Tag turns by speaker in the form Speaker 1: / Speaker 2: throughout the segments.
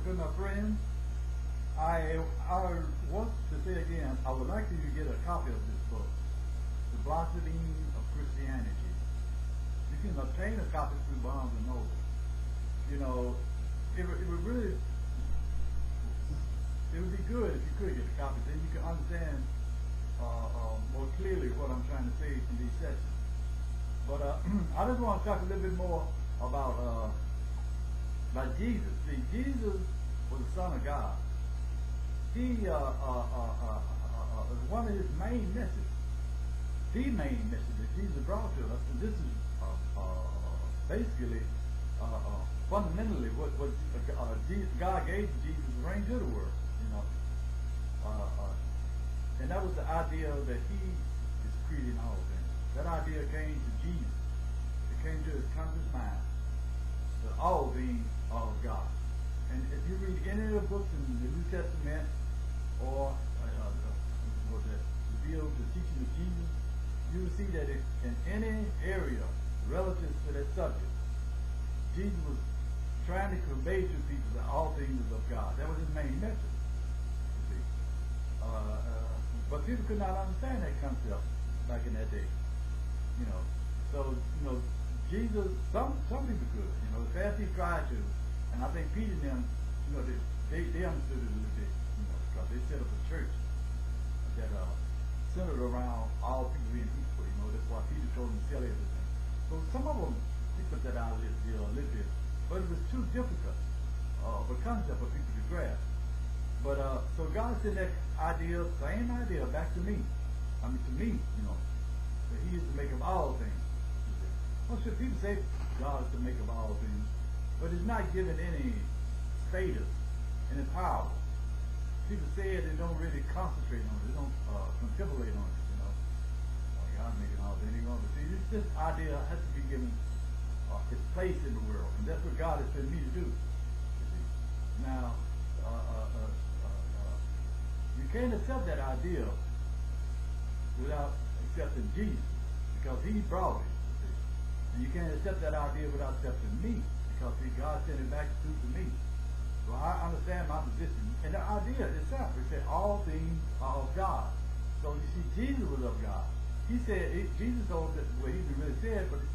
Speaker 1: Because my friends, I want to say again, I would like you to get a copy of this book, The Blossoming of Christianity. You can obtain a copy through Barnes and Noble. You know, it would really, it would be good if you could get a copy, then you can understand more clearly what I'm trying to say in these sessions. But I just want to talk a little bit more about Jesus. See, Jesus was the Son of God. He one of his main messages, the main message that Jesus brought to us, and this is basically fundamentally what God gave Jesus to bring to the world, you know, and that was the idea that He is creating all things. That idea came to Jesus. It came to His conscious mind that all things are of God. And if you read any of the books in the New Testament or reveal the teaching of Jesus, you will see that in any area relative to that subject, Jesus was trying to convey to people that all things is of God. That was his main message. You see, but people could not understand that concept back in that day. You know, so you know, Jesus. Some people could. You know, the Pharisees tried to, and I think Peter and them, you know, they understood it a little bit. You know, because they set up a church that centered around all people being equal. You know, that's why Peter told them to sell everything. So some of them put that out a little bit, but it was too difficult of a concept for people to grasp. But so God sent that idea, same idea, back to me. I mean, to me, you know, that He is the maker of all things. Well, should people say God is the maker of all things, but it's not given any status, any power. People say it, they don't really concentrate on it, they don't contemplate on it, you know. Oh, God's making all things. But see, this idea has to be given its place in the world, and that's what God has sent me to do. You see. Now, you can't accept that idea without accepting Jesus, because He brought it. You see. And you can't accept that idea without accepting me, because see, God sent it back through to me. So I understand my position. And the idea itself, it said all things are of God. So you see, Jesus was of God. He said, Jesus told us, well, He didn't really say it, but the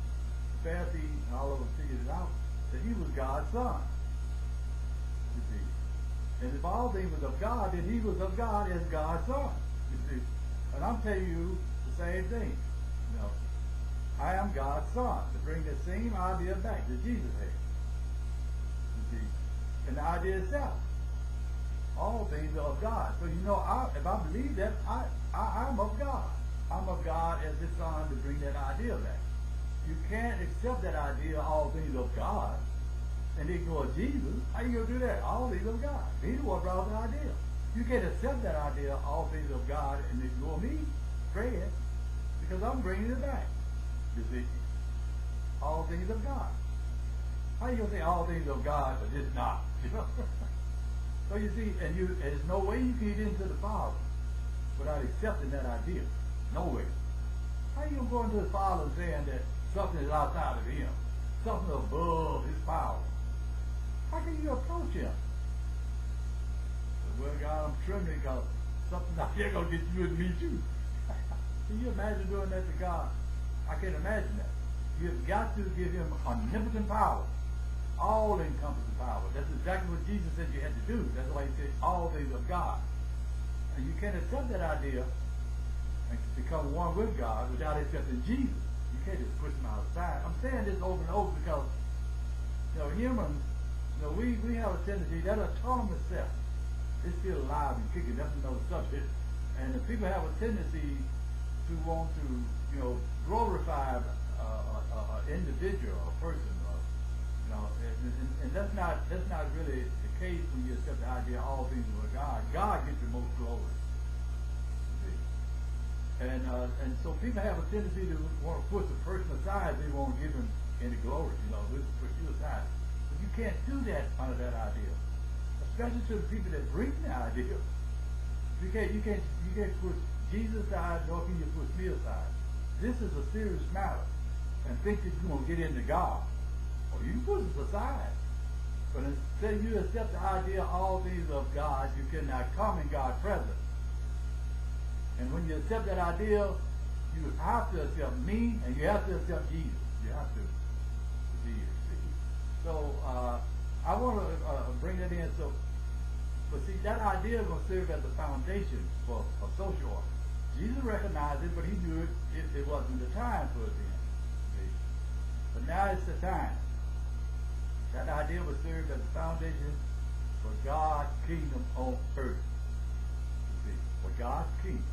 Speaker 1: Pharisees and all of them figured it out, that He was God's Son. You see. And if all things was of God, then He was of God as God's Son. You see. And I'm telling you the same thing. You know, I am God's Son, to bring the same idea back that Jesus had. You see. And the idea itself, all things are of God. So you know, if I believe that, I'm of God. I'm of God as His Son to bring that idea back. You can't accept that idea, all things of God, and ignore Jesus. How you going to do that? All things of God. He's the one brought the idea. You can't accept that idea, all things of God, and ignore me, Fred, because I'm bringing it back. You see, all things of God. How you going to say all things of God, but it's not? You know? So you see, and there's no way you can get into the Father without accepting that idea. No way. How you going to go into the Father saying that something is outside of Him, something above His power? How can you approach Him? Well, God, I'm trembling because something out there going to get you and me too. Can you imagine doing that to God? I can't imagine that. You've got to give Him omnipotent power, all-encompassing power. That's exactly what Jesus said you had to do. That's why He said all things of God. And you can't accept that idea and become one with God without accepting Jesus. You can't just push Him outside. I'm saying this over and over because, you know, humans, you know, we have a tendency, that autonomous self is still alive and kicking. That's another subject. And the people have a tendency to want to, you know, glorify an individual, a person, you know, and that's not really the case when you accept the idea all things are God. God gets the most glory. And so people have a tendency to want to push the person aside. They won't give him any glory. You know, this push you aside. But you can't do that under that idea, especially to the people that bring the idea. You can't push Jesus aside, nor can you push me aside. This is a serious matter, and think that you're going to get into God. Or you can push us aside, but instead Until you accept the idea of all things of God, you cannot come in God's presence. And when you accept that idea, you have to accept me, and you have to accept Jesus. You have to. So I want to bring that in. So, but see, that idea is going to serve as the foundation for a social order. Jesus recognized it, but he knew it wasn't the time for it then. See? But now it's the time. That idea will serve as the foundation for God's kingdom on earth. See? For God's kingdom.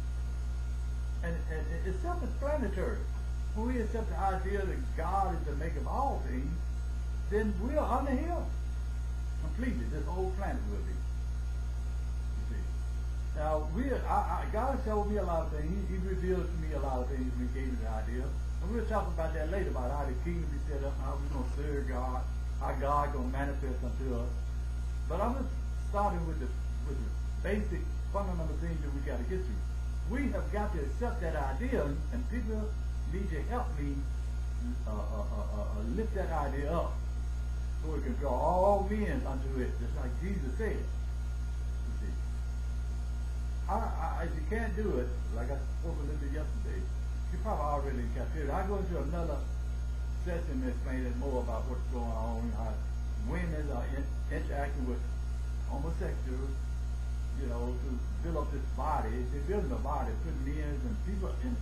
Speaker 1: And it's self-explanatory. When we accept the idea that God is the maker of all things, then we are under him completely. This whole planet will be. You see. Now, God showed me a lot of things. He revealed to me a lot of things when he gave me the idea. And we'll talk about that later, about how the kingdom be set up, how we're going to serve God, how God going to manifest unto us. But I'm just starting with the basic, fundamental things that we got to get to. We have got to accept that idea, and people need to help me lift that idea up so we can draw all men unto it, just like Jesus said. You see, if you can't do it, like I spoke a little bit yesterday, you probably already captured it. I go into another session to explain it more about what's going on, how women are interacting with homosexuals, you know, to build up this body. They're building a body, putting men and people in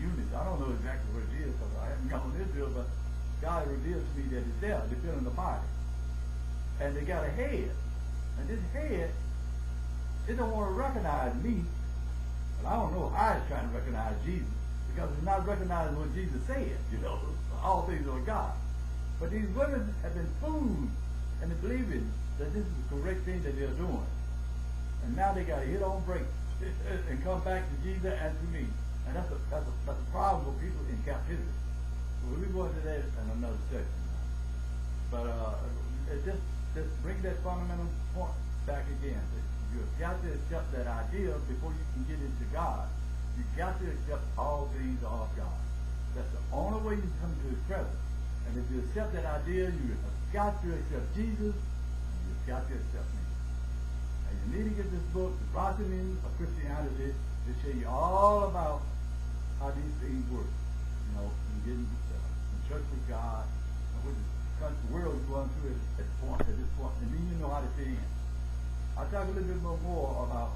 Speaker 1: units. I don't know exactly what it is because I haven't gone into it, but God revealed to me that it's there. They're building a body. And they got a head. And this head, it don't want to recognize me. And I don't know how it's trying to recognize Jesus, because it's not recognizing what Jesus said, you know. All things are God. But these women have been fooled into believing that this is the correct thing that they're doing. And now they got to hit on brakes and come back to Jesus and to me. And that's a problem with people in captivity. So we'll be going to that in another section. But just bring that fundamental point back again. You've got to accept that idea before you can get into God. You've got to accept all things of God. That's the only way you come to his presence. And if you accept that idea, you have got to accept Jesus, and you've got to accept me. And you need to get this book, The Blossoming of Christianity, to show you all about how these things work. You know, and getting in church with God, and what the world is going through at this point, and then you know how to fit in. I'll talk a little bit more about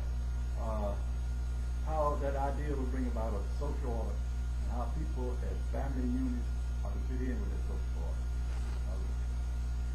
Speaker 1: how that idea will bring about a social order, and how people as family units are to fit in with that social order.